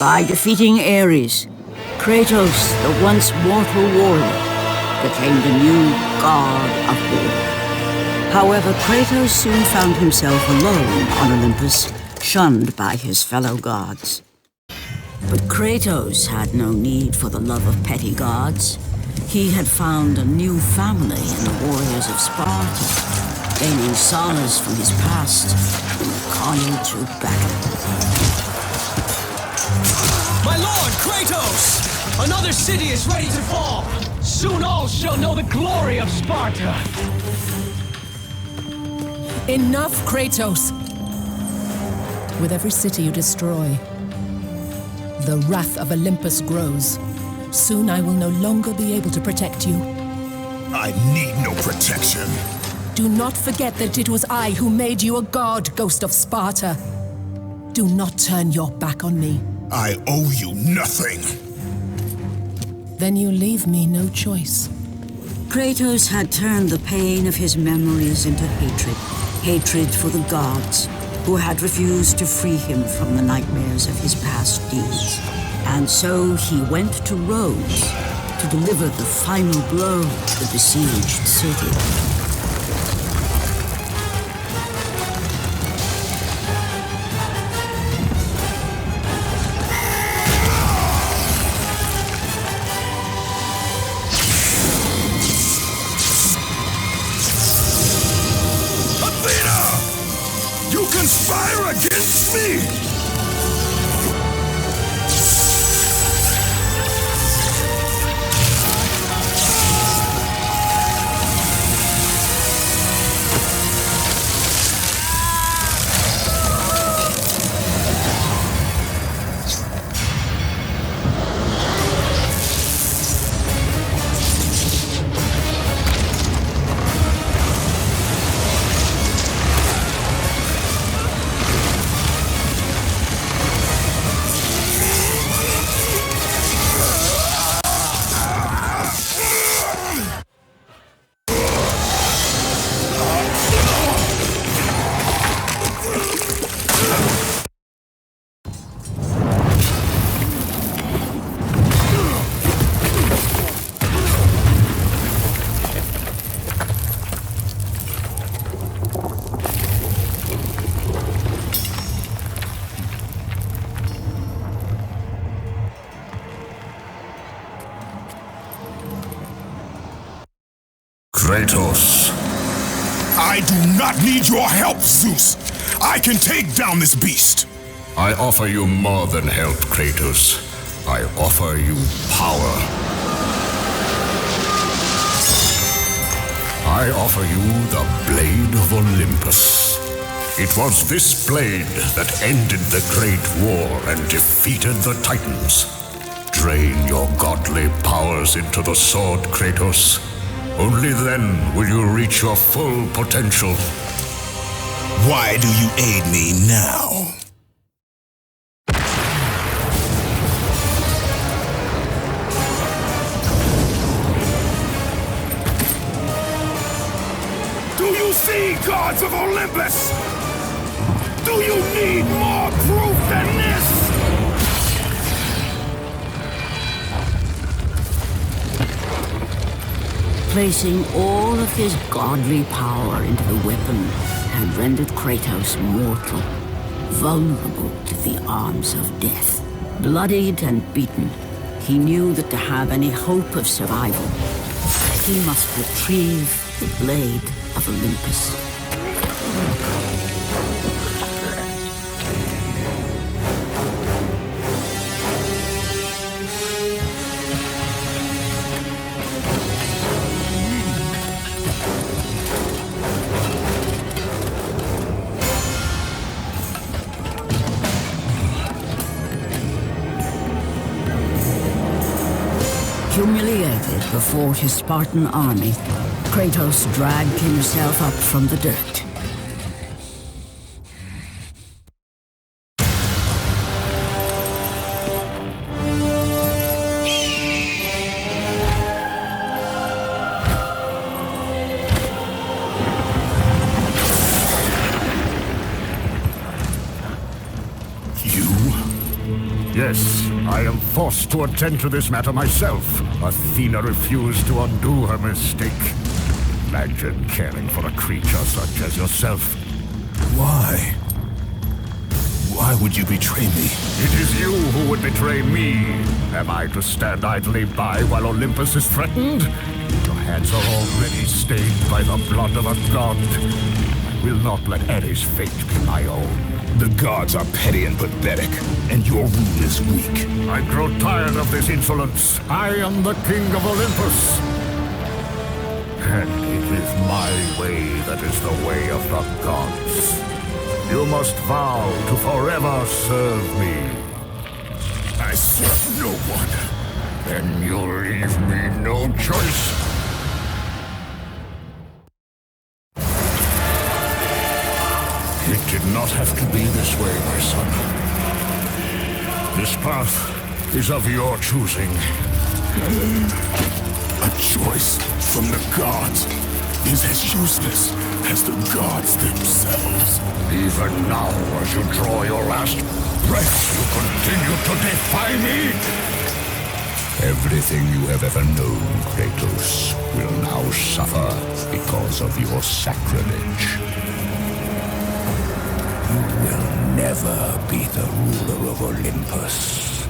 By defeating Ares, Kratos, the once mortal warrior, became the new god of war. However, Kratos soon found himself alone on Olympus, shunned by his fellow gods. But Kratos had no need for the love of petty gods. He had found a new family in the warriors of Sparta, gaining solace from his past in the carnage of battle. My lord, Kratos! Another city is ready to fall! Soon all shall know the glory of Sparta! Enough, Kratos! With every city you destroy, the wrath of Olympus grows. Soon I will no longer be able to protect you. I need no protection. Do not forget that it was I who made you a god, Ghost of Sparta. Do not turn your back on me. I owe you nothing. Then you leave me no choice. Kratos had turned the pain of his memories into hatred. Hatred for the gods, who had refused to free him from the nightmares of his past deeds. And so he went to Rhodes to deliver the final blow to the besieged city. Conspire against me! Kratos. I do not need your help, Zeus. I can take down this beast. I offer you more than help, Kratos. I offer you power. I offer you the Blade of Olympus. It was this blade that ended the Great War and defeated the Titans. Drain your godly powers into the sword, Kratos. Only then will you reach your full potential. Why do you aid me now? Do you see, gods of Olympus? Do you need more proof than this? Placing all of his godly power into the weapon had rendered Kratos mortal, vulnerable to the arms of death. Bloodied and beaten, he knew that to have any hope of survival, he must retrieve the Blade of Olympus. Humiliated before his Spartan army, Kratos dragged himself up from the dirt. Yes, I am forced to attend to this matter myself. Athena refused to undo her mistake. Imagine caring for a creature such as yourself. Why? Why would you betray me? It is you who would betray me. Am I to stand idly by while Olympus is threatened? Your hands are already stained by the blood of a god. I will not let Ares' fate be my own. The gods are petty and pathetic, and your rule is weak. I grow tired of this insolence. I am the king of Olympus. And it is my way that is the way of the gods. You must vow to forever serve me. I serve no one. Then you leave me no choice. It did not have to be this way, my son. This path is of your choosing. A choice from the gods is as useless as the gods themselves. Even now, as you draw your last breath, you continue to defy me? Everything you have ever known, Kratos, will now suffer because of your sacrilege. You will never be the ruler of Olympus.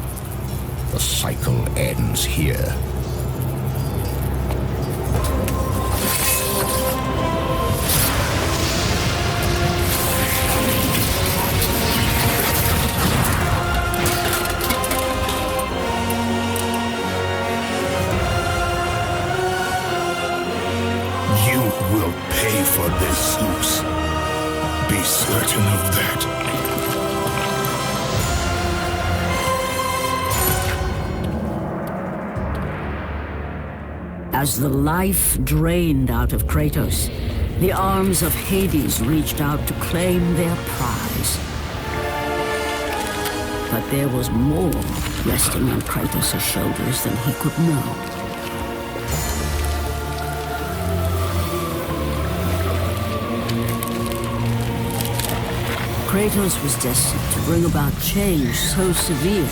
The cycle ends here. You will pay for this, Zeus. Be certain of that. As the life drained out of Kratos, the arms of Hades reached out to claim their prize. But there was more resting on Kratos' shoulders than he could know. Kratos was destined to bring about change so severe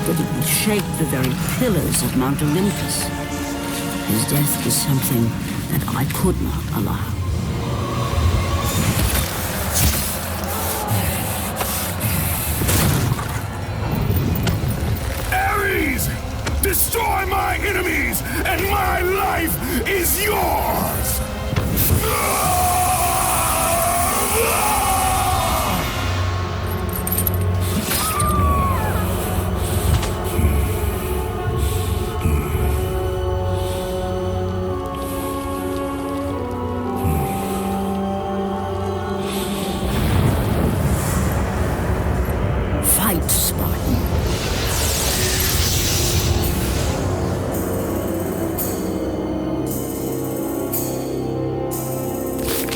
that it would shake the very pillars of Mount Olympus. His death was something that I could not allow. Ares! Destroy my enemies, and my life is yours! Fight, Spartan.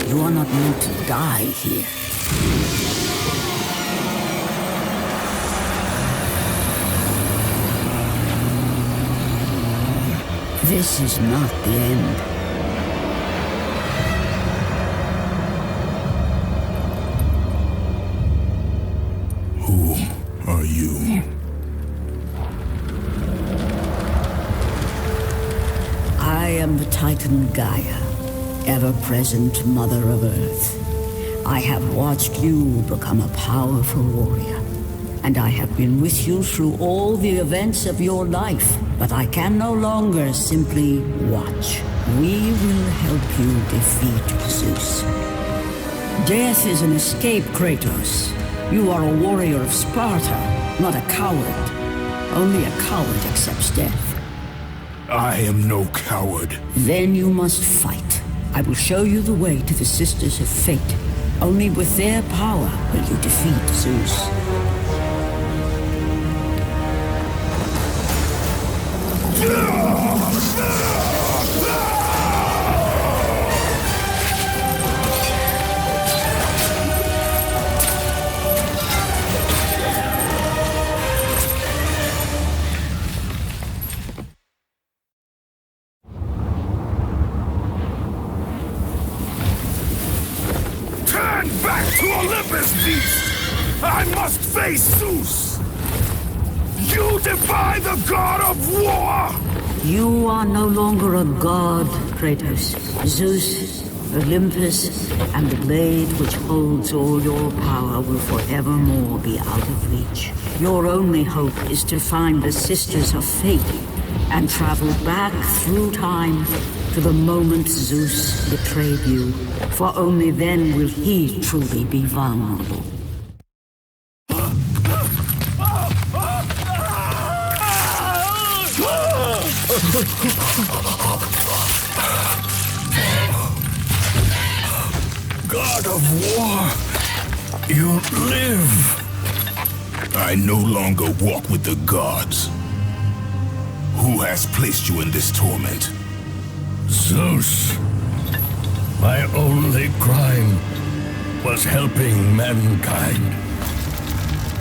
You are not meant to die here. This is not the end. Who are you? I am the Titan Gaia, ever-present Mother of Earth. I have watched you become a powerful warrior, and I have been with you through all the events of your life, but I can no longer simply watch. We will help you defeat Zeus. Death is an escape, Kratos. You are a warrior of Sparta, not a coward. Only a coward accepts death. I am no coward. Then you must fight. I will show you the way to the Sisters of Fate. Only with their power will you defeat Zeus. Turn back to Olympus, beast! I must face Zeus! You defy the god of war! You are no longer a god, Kratos. Zeus, Olympus, and the blade which holds all your power will forevermore be out of reach. Your only hope is to find the Sisters of Fate and travel back through time to the moment Zeus betrayed you, for only then will he truly be vulnerable. God of war, you live. I no longer walk with the gods. Who has placed you in this torment? Zeus. My only crime was helping mankind.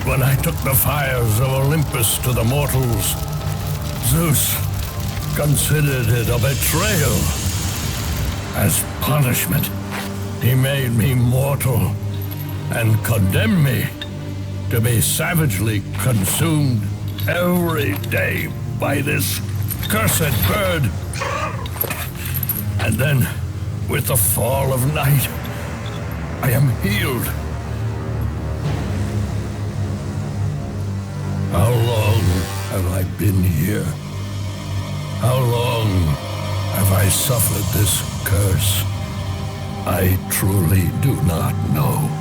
When I took the fires of Olympus to the mortals, Zeus considered it a betrayal. As punishment, he made me mortal and condemned me to be savagely consumed every day by this cursed bird. And then, with the fall of night, I am healed. How long have I been here? How long have I suffered this curse? I truly do not know.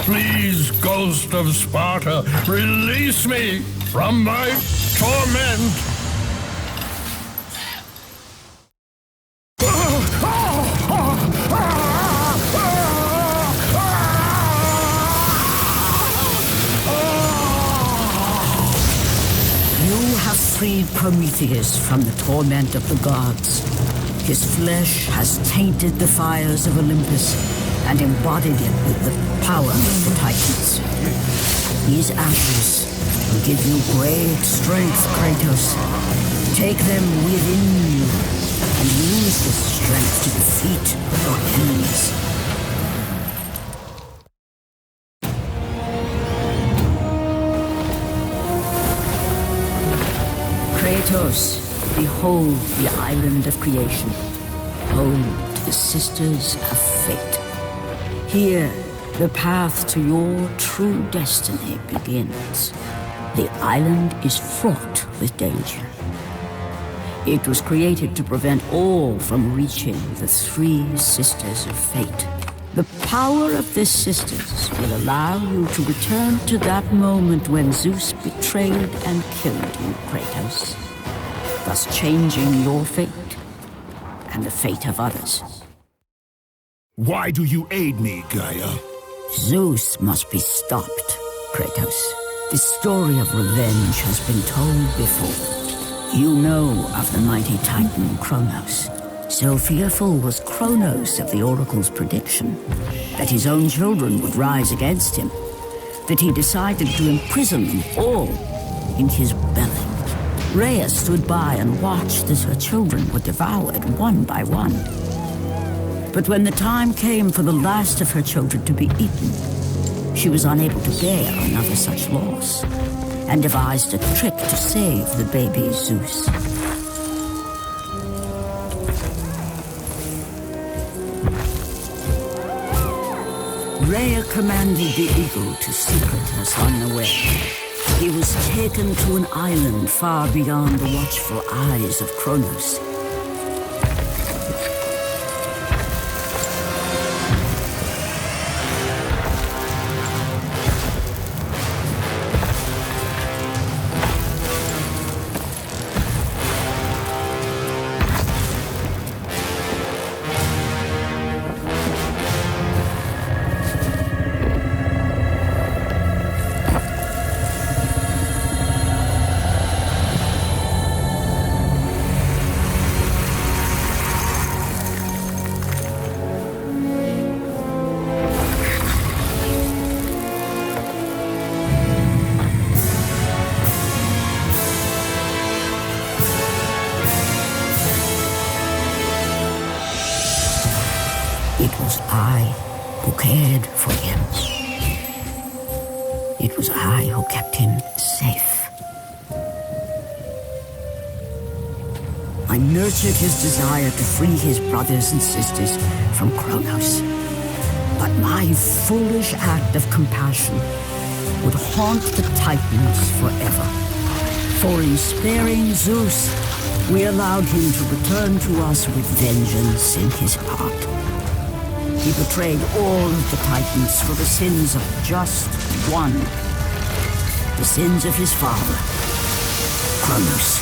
Please, Ghost of Sparta, release me from my torment! You have freed Prometheus from the torment of the gods. His flesh has tainted the fires of Olympus and embodied it with the power of the Titans. These ashes will give you great strength, Kratos. Take them within you and use this strength to defeat your enemies. Kratos, behold the island of creation, home to the Sisters of Fate. Here, the path to your true destiny begins. The island is fraught with danger. It was created to prevent all from reaching the three Sisters of Fate. The power of the Sisters will allow you to return to that moment when Zeus betrayed and killed you, Kratos, thus changing your fate and the fate of others. Why do you aid me, Gaia? Zeus must be stopped, Kratos. The story of revenge has been told before. You know of the mighty Titan Kronos. So fearful was Kronos of the Oracle's prediction that his own children would rise against him, that he decided to imprison them all in his belly. Rhea stood by and watched as her children were devoured one by one. But when the time came for the last of her children to be eaten, she was unable to bear another such loss, and devised a trick to save the baby Zeus. Rhea commanded the eagle to secret her son away. He was taken to an island far beyond the watchful eyes of Kronos. It was I who cared for him. It was I who kept him safe. I nurtured his desire to free his brothers and sisters from Kronos. But my foolish act of compassion would haunt the Titans forever. For in sparing Zeus, we allowed him to return to us with vengeance in his heart. He betrayed all of the Titans for the sins of just one. The sins of his father, Kronos.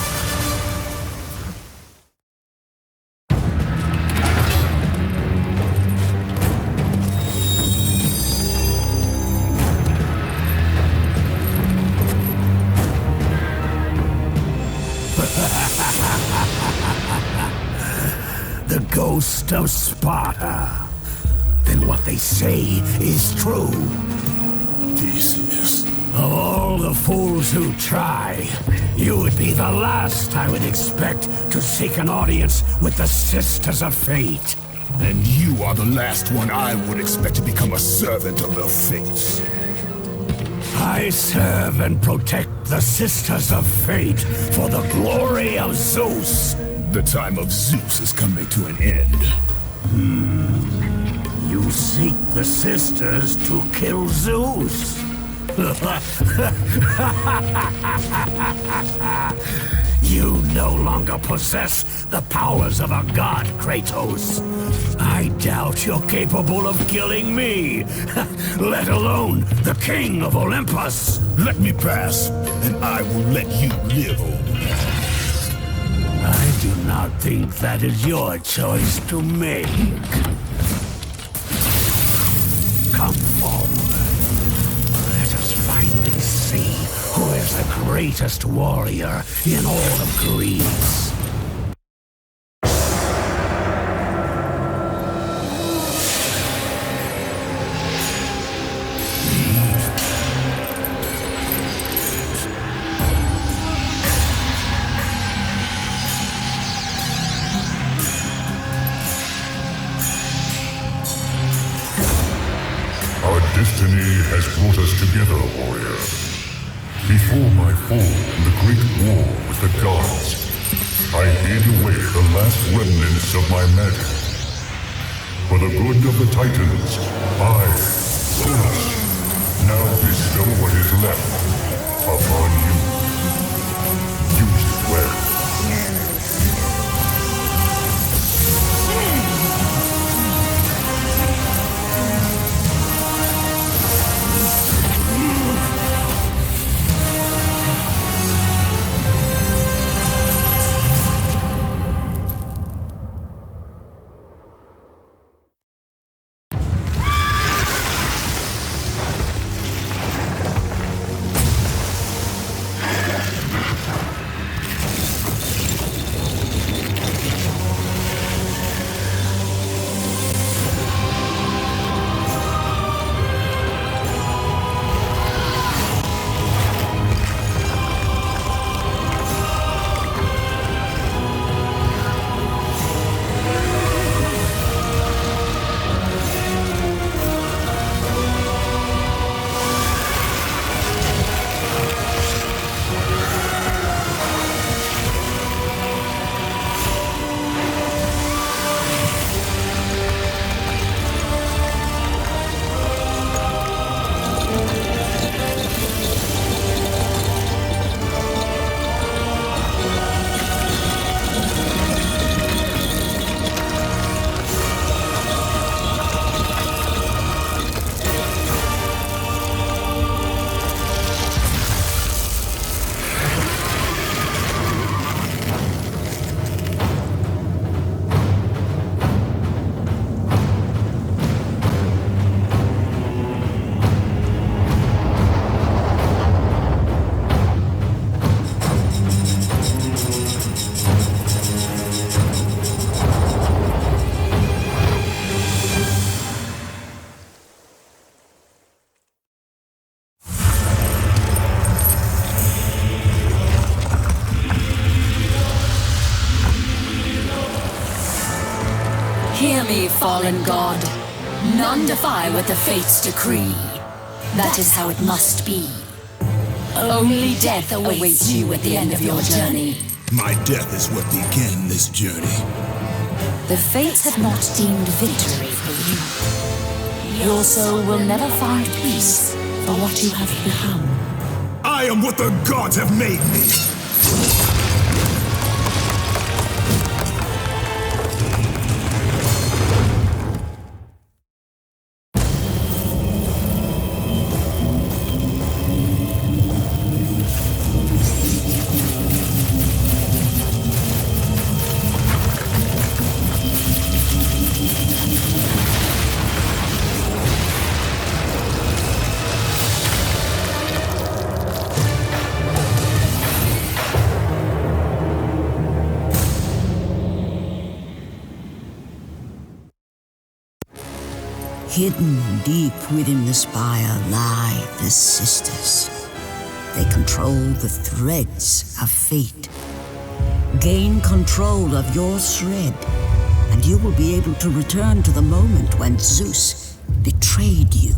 The ghost of Sparta. Then what they say is true. Theseus. Of all the fools who try, you would be the last I would expect to seek an audience with the Sisters of Fate. And you are the last one I would expect to become a servant of the Fates. I serve and protect the Sisters of Fate for the glory of Zeus. The time of Zeus is coming to an end. You seek the Sisters to kill Zeus. You no longer possess the powers of a god, Kratos. I doubt you're capable of killing me, let alone the king of Olympus. Let me pass, and I will let you live, old man. I do not think that is your choice to make. Come forward. Let us finally see who is the greatest warrior in all of Greece. Our destiny has brought us together, warrior. Before my fall in the great war with the gods, I hid away the last remnants of my magic. For the good of the Titans, I, Kronos, now bestow what is left upon you. Use it well. fallen god. None defy what the fates decree. That is how it must be. Only death awaits you at the end of your journey. My death is what began this journey. The fates have not deemed victory for you. Your soul will never find peace for what you have become. I am what the gods have made me. Hidden deep within the spire lie the sisters. They control the threads of fate. Gain control of your shred, and you will be able to return to the moment when Zeus betrayed you.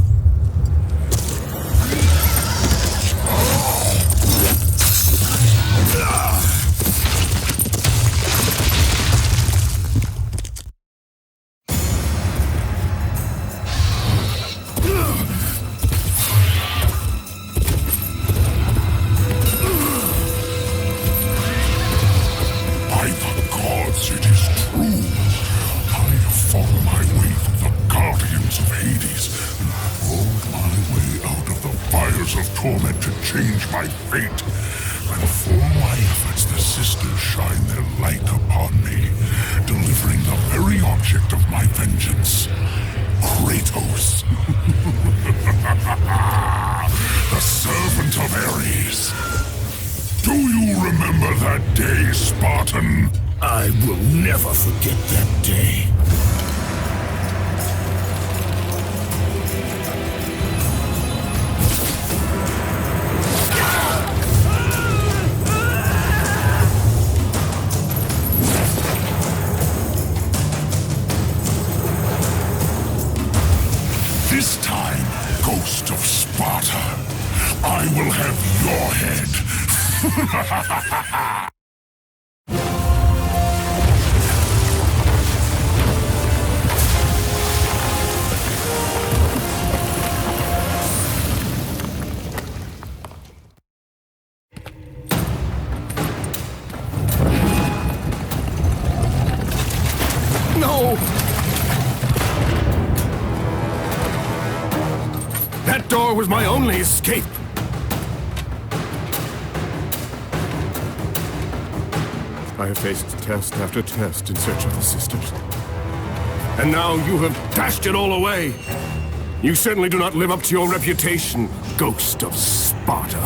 torment to change my fate. And for my efforts, the sisters shine their light upon me, delivering the very object of my vengeance, Kratos. The servant of Ares. Do you remember that day, Spartan? I will never forget that day. This time, Ghost of Sparta, I will have your head. No! That door was my only escape. I have faced test after test in search of the sisters. And now you have dashed it all away. You certainly do not live up to your reputation, Ghost of Sparta.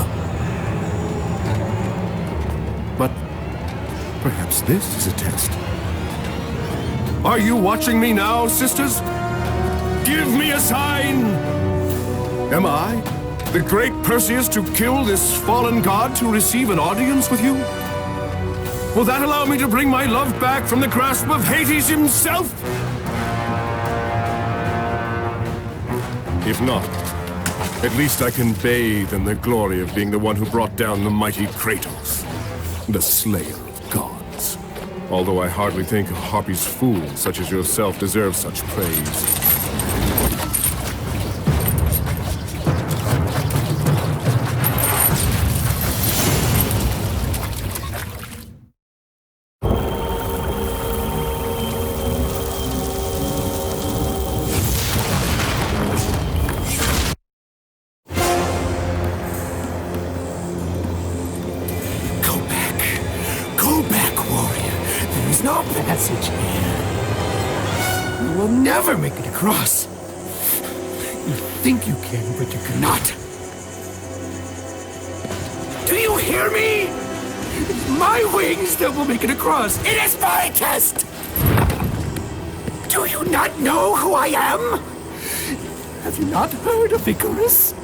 But perhaps this is a test. Are you watching me now, sisters? Give me a sign! Am I, the great Perseus, to kill this fallen god to receive an audience with you? Will that allow me to bring my love back from the grasp of Hades himself? If not, at least I can bathe in the glory of being the one who brought down the mighty Kratos, the slayer of gods. Although I hardly think a Harpy's fool such as yourself deserves such praise. No passage here. You will never make it across. You think you can, but you cannot. Do you hear me? It's my wings that will make it across. It is my test! Do you not know who I am? Have you not heard of Icarus?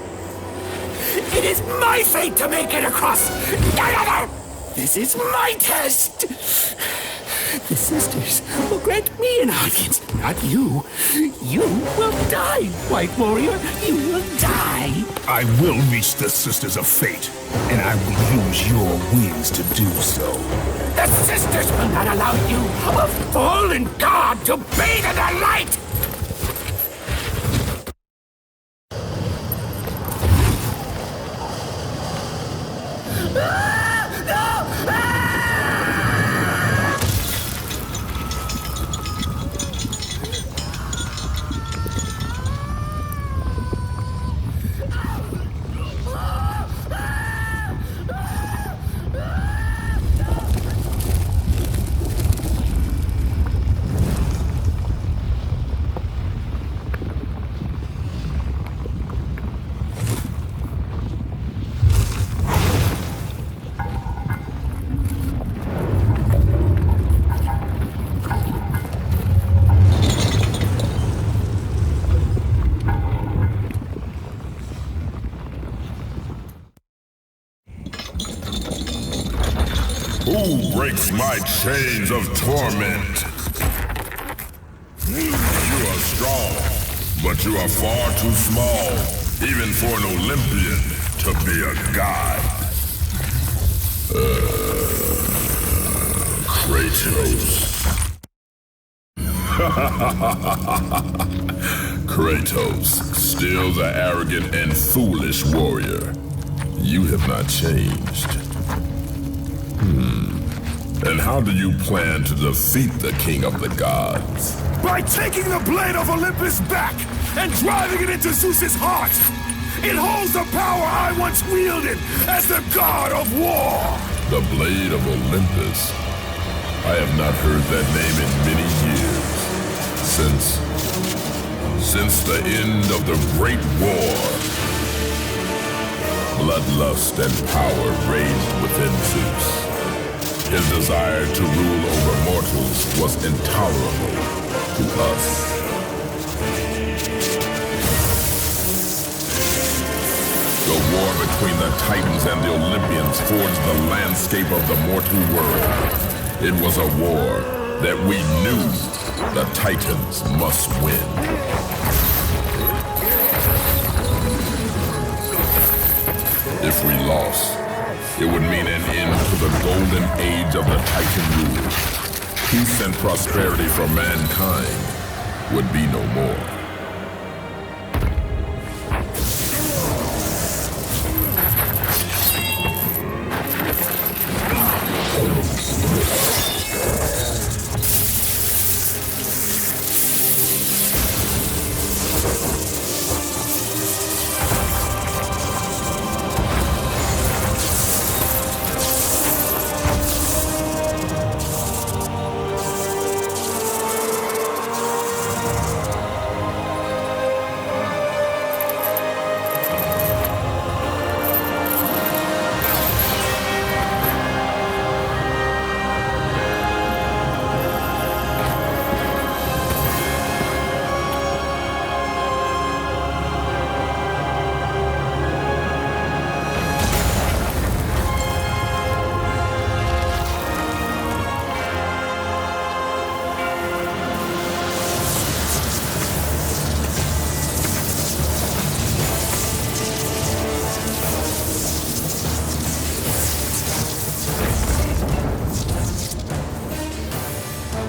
It is my fate to make it across, none other! This is my test! The sisters will grant me an audience, not you. You will die, White Warrior. You will die. I will reach the Sisters of Fate, and I will use your wings to do so. The sisters will not allow you, a fallen god, to bathe in the light! Who breaks my chains of torment? You are strong, but you are far too small, even for an Olympian to be a god. Kratos. Kratos, still the arrogant and foolish warrior. You have not changed. And how do you plan to defeat the King of the Gods? By taking the blade of Olympus back and driving it into Zeus's heart! It holds the power I once wielded as the god of war! The blade of Olympus? I have not heard that name in many years. Since the end of the Great War. Bloodlust and power reigned within Zeus. His desire to rule over mortals was intolerable to us. The war between the Titans and the Olympians forged the landscape of the mortal world. It was a war that we knew the Titans must win. If we lost, it would mean an end to the golden age of the Titan rule. Peace and prosperity for mankind would be no more.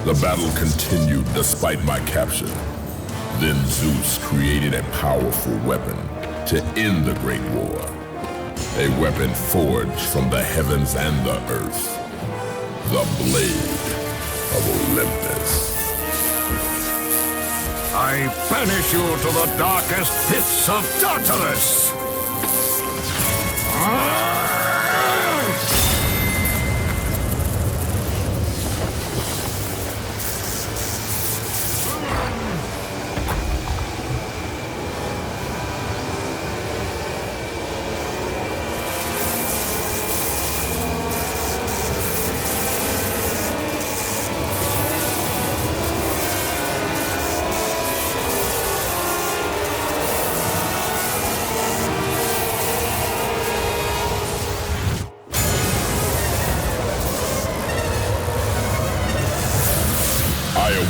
The battle continued despite my capture. Then Zeus created a powerful weapon to end the Great War. A weapon forged from the heavens and the earth. The Blade of Olympus. I banish you to the darkest pits of Tartarus!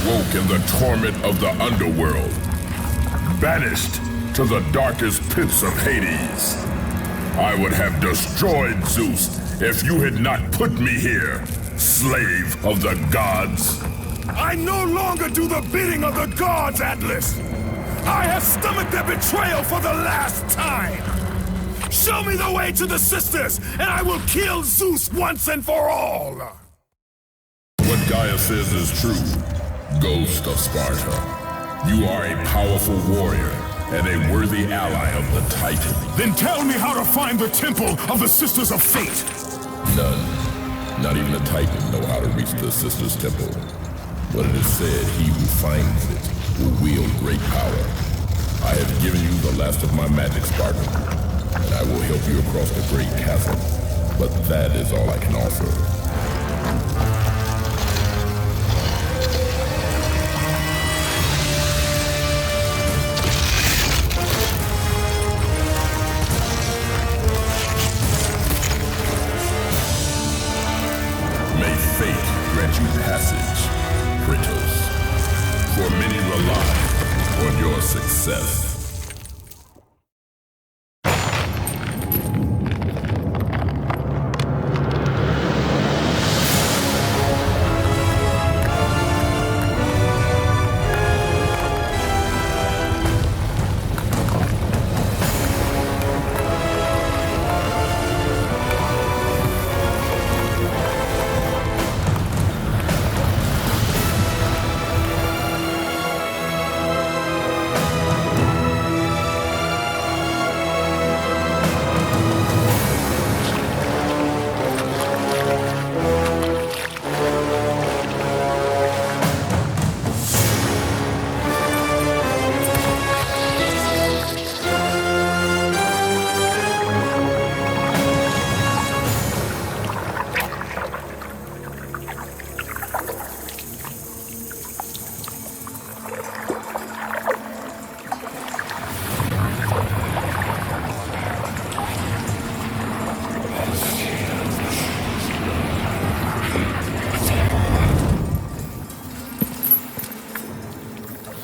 woke in the torment of the underworld, banished to the darkest pits of Hades. I would have destroyed Zeus if you had not put me here, slave of the gods. I no longer do the bidding of the gods, Atlas! I have stomached their betrayal for the last time! Show me the way to the sisters, and I will kill Zeus once and for all! What Gaia says is true, Ghost of Sparta. You are a powerful warrior and a worthy ally of the Titan. Then tell me how to find the Temple of the Sisters of Fate! None. Not even the Titan know how to reach the Sisters' Temple. But it is said he who finds it will wield great power. I have given you the last of my magic, Spartan, and I will help you across the great chasm. But that is all I can offer. May fate grant you passage, Kratos, for many rely on your success.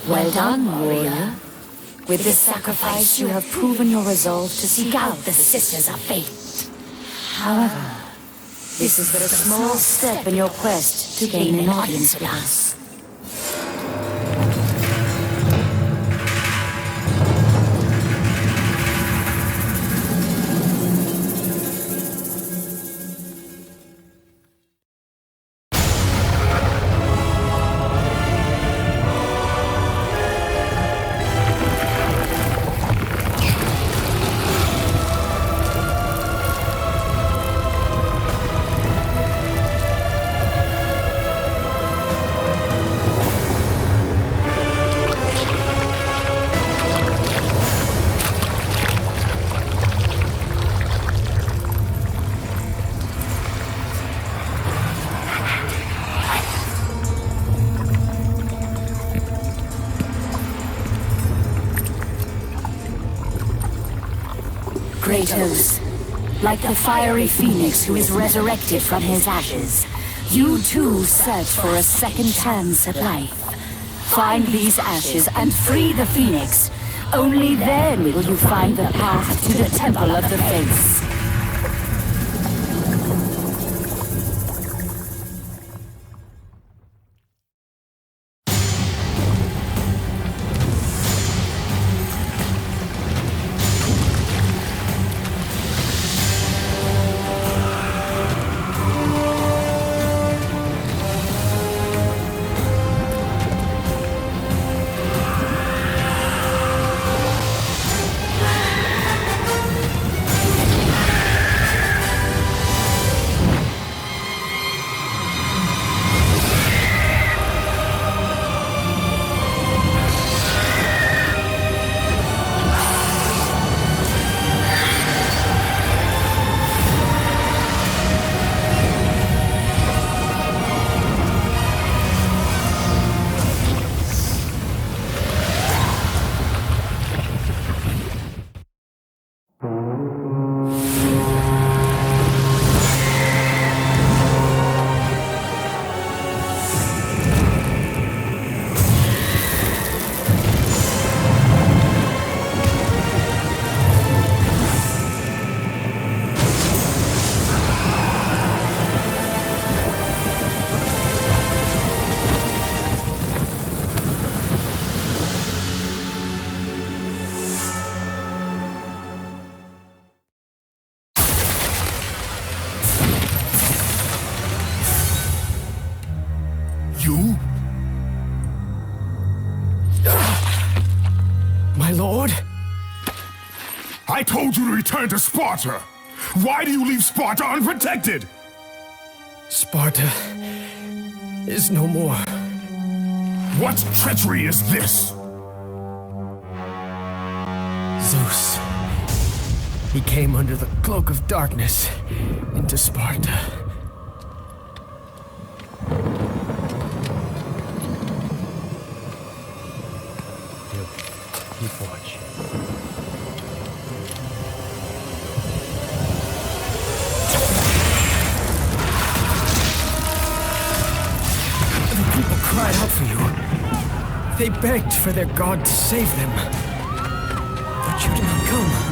Well done, warrior. With this sacrifice, you have proven your resolve to seek out the Sisters of Fate. However, this is but a small step in your quest to gain an audience with us. Kratos, like the fiery phoenix who is resurrected from his ashes, you too search for a second chance at life. Find these ashes and free the phoenix. Only then will you find the path to the Temple of the Fates. my lord? I told you to return to Sparta! Why do you leave Sparta unprotected? Sparta is no more. What treachery is this? Zeus. He came under the cloak of darkness into Sparta. Keep watch. The people cried out for you. They begged for their god to save them. But you did not come.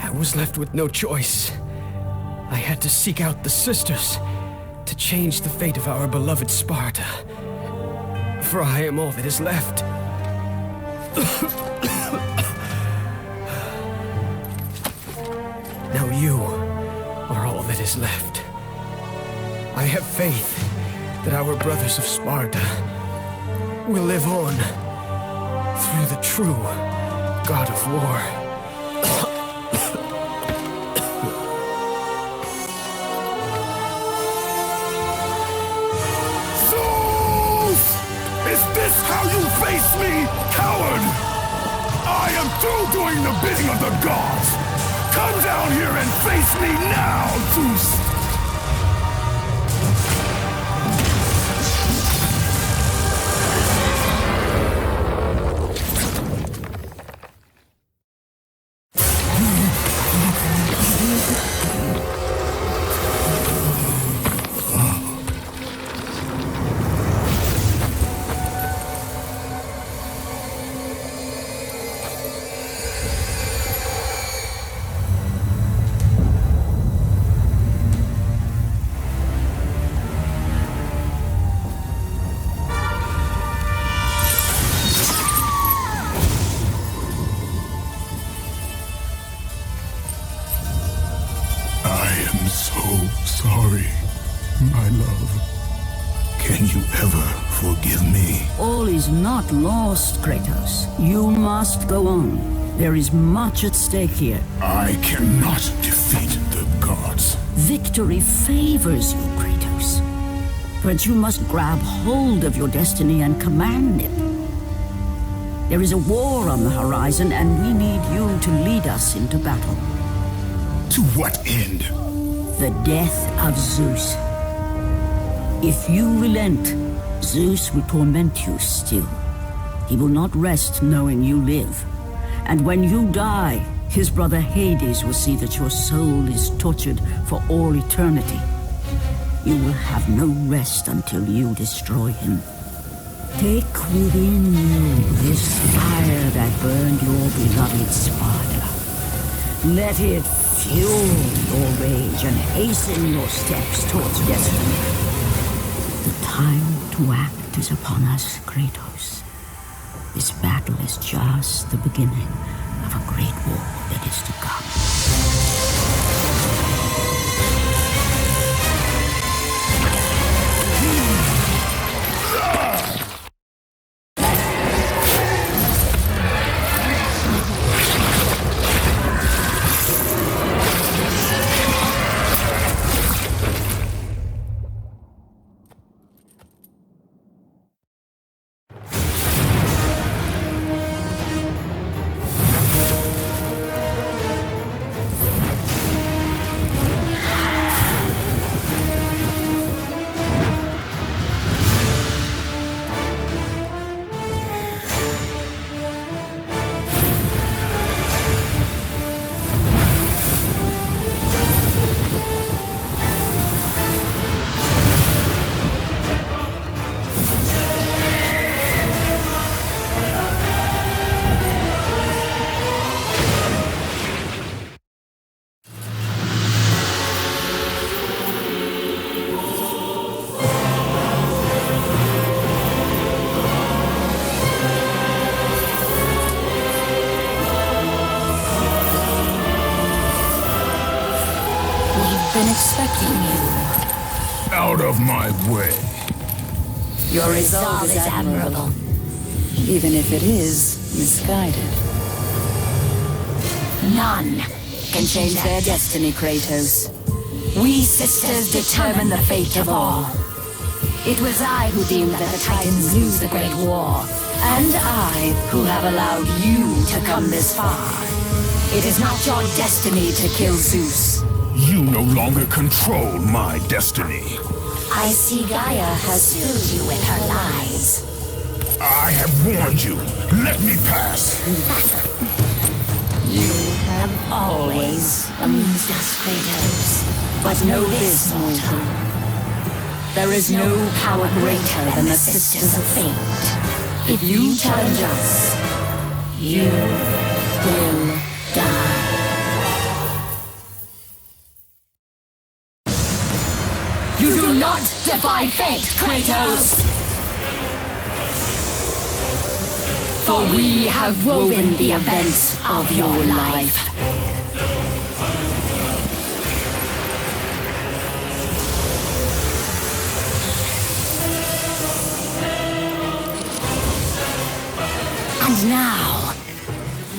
I was left with no choice. I had to seek out the sisters to change the fate of our beloved Sparta. For I am all that is left. Now you are all that is left. I have faith that our brothers of Sparta will live on through the true God of War. Is this how you face me, coward? I am through doing the bidding of the gods! Come down here and face me now, Zeus! Sorry, my love. Can you ever forgive me? All is not lost, Kratos. You must go on. There is much at stake here. I cannot defeat the gods. Victory favors you, Kratos. But you must grab hold of your destiny and command it. There is a war on the horizon, and we need you to lead us into battle. To what end? The death of Zeus. If you relent, Zeus will torment you still. He will not rest knowing you live. And when you die, his brother Hades will see that your soul is tortured for all eternity. You will have no rest until you destroy him. Take within you this fire that burned your beloved Sparta. Let it fuel your rage and hasten your steps towards destiny. The time to act is upon us, Kratos. This battle is just the beginning of a great war that is to come. expecting you. Out of my way. Your resolve is admirable, even if it is misguided. None can change their destiny, Kratos. We sisters determine the fate of all. It was I who deemed that the Titans lose the Great War, and I who have allowed you to come this far. It is not your destiny to kill Zeus. You no longer control my destiny. I see Gaia has filled you with her lies. I have warned you. Let me pass. You have always amused us, Kratos. But know this, mortal. There is no power greater than the Sisters of Fate. If you challenge us, you will die. You do not defy fate, Kratos! For we have woven the events of your life. And now,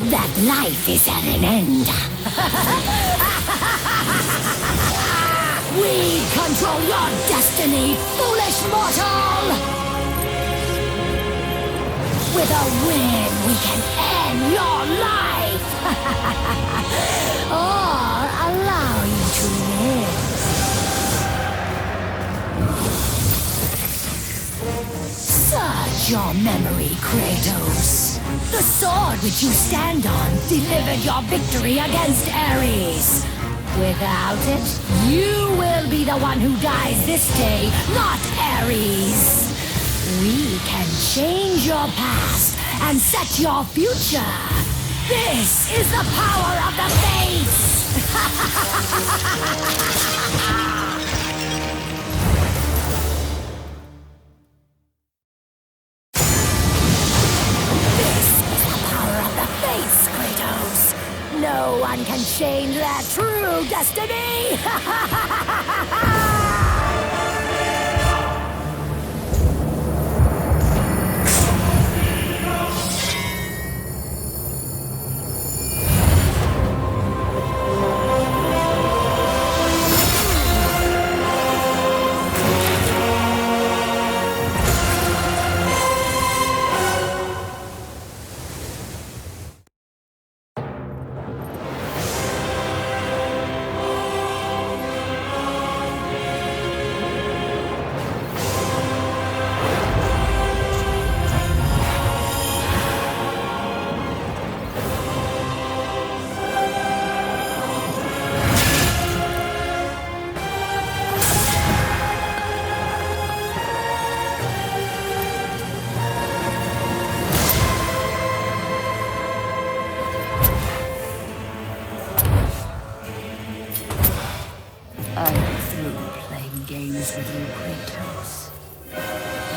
that life is at an end. We control your destiny, foolish mortal! With a win, we can end your life! Or allow you to live. Search your memory, Kratos. The sword which you stand on delivered your victory against Ares. Without it, you will be the one who dies this day, not Ares. We can change your past and set your future. This is the power of the Fates! No one can change their true destiny!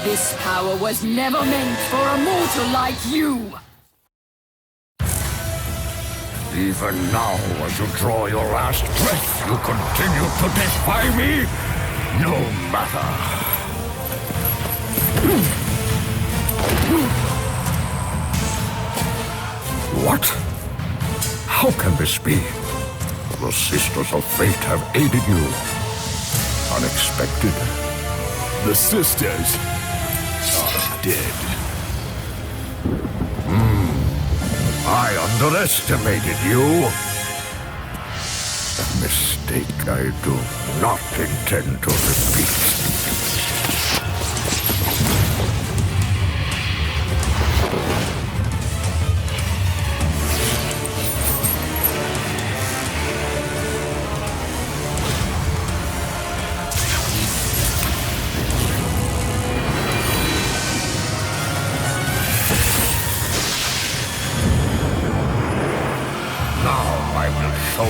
This power was never meant for a mortal like you! Even now, as you draw your last breath, you continue to defy me? No matter. What? How can this be? The Sisters of Fate have aided you. Unexpected. The sisters are dead. I underestimated you. A mistake I do not intend to repeat. Show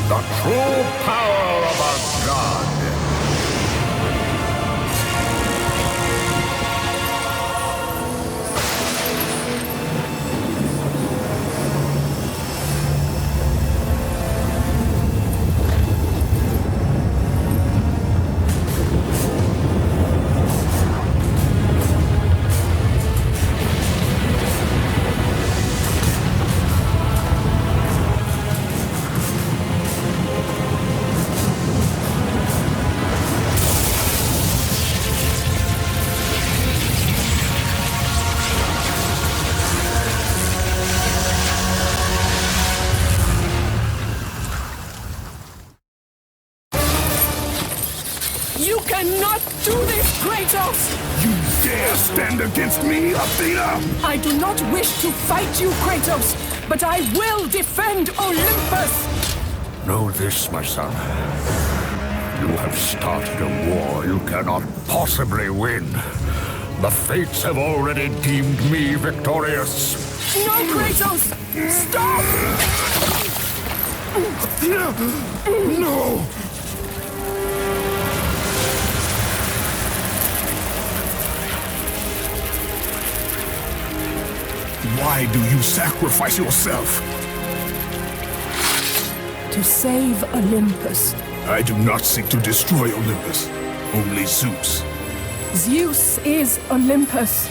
the true power of a god. Kratos! You dare stand against me, Athena? I do not wish to fight you, Kratos, but I will defend Olympus! Know this, my son. You have started a war you cannot possibly win. The fates have already deemed me victorious. No, Kratos! Stop! No! Why do you sacrifice yourself? To save Olympus. I do not seek to destroy Olympus. Only Zeus. Zeus is Olympus.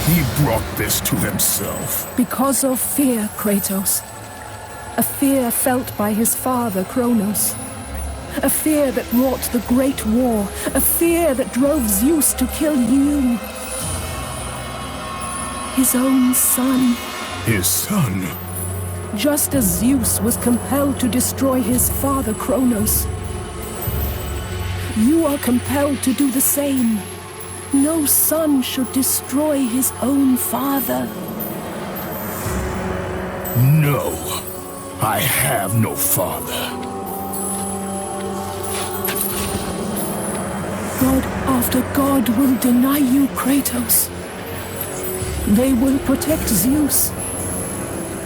He brought this to himself. Because of fear, Kratos. A fear felt by his father, Kronos. A fear that wrought the Great War. A fear that drove Zeus to kill you. His own son. His son? Just as Zeus was compelled to destroy his father, Kronos. You are compelled to do the same. No son should destroy his own father. No, I have no father. God after God will deny you, Kratos. They will protect Zeus.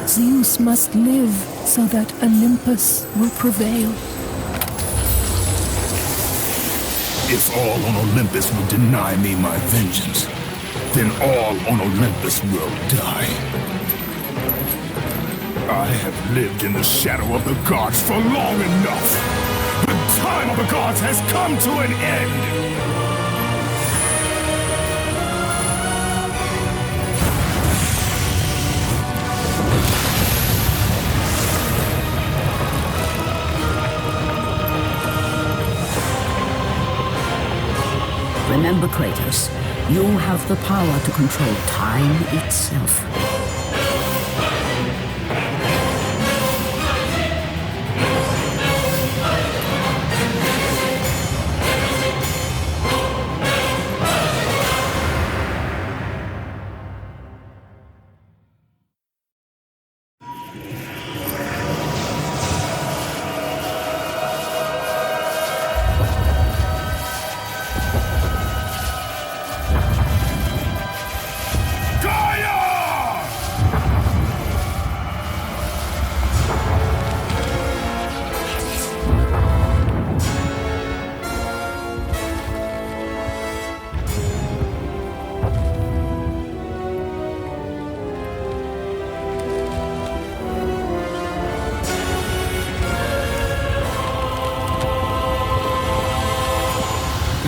Zeus must live so that Olympus will prevail. If all on Olympus will deny me my vengeance, then all on Olympus will die. I have lived in the shadow of the gods for long enough. The time of the gods has come to an end. Remember, Kratos, you have the power to control time itself.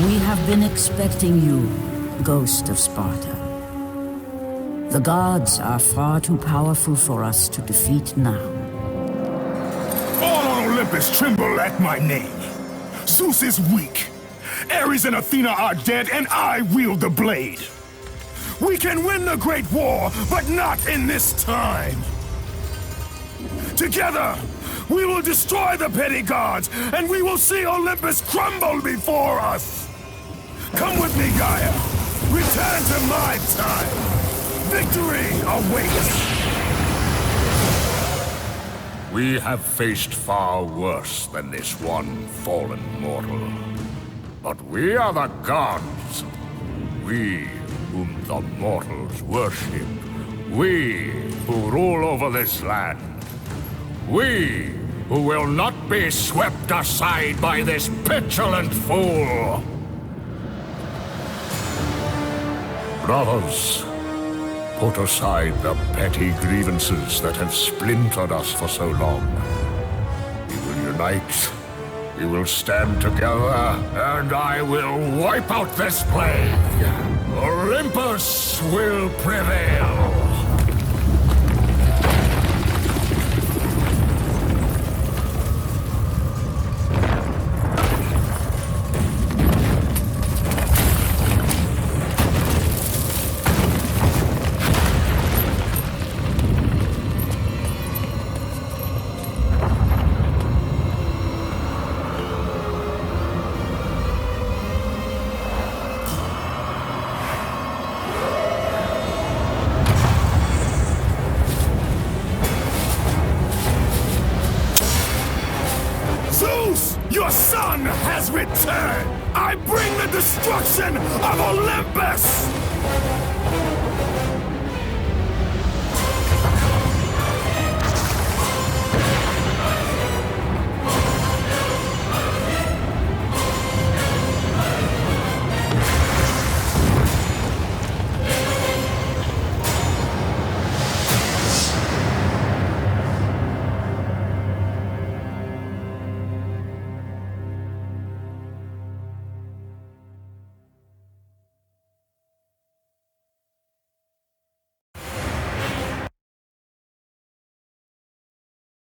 We have been expecting you, Ghost of Sparta. The gods are far too powerful for us to defeat now. All on Olympus tremble at my name. Zeus is weak. Ares and Athena are dead, and I wield the blade. We can win the Great War, but not in this time. Together, we will destroy the petty gods, and we will see Olympus crumble before us. Come with me, Gaia. Return to my time. Victory awaits. We have faced far worse than this one fallen mortal. But we are the gods. We whom the mortals worship. We who rule over this land. We who will not be swept aside by this petulant fool. Brothers, put aside the petty grievances that have splintered us for so long. We will unite, we will stand together, and I will wipe out this plague. Olympus will prevail. Your son has returned! I bring the destruction of Olympus!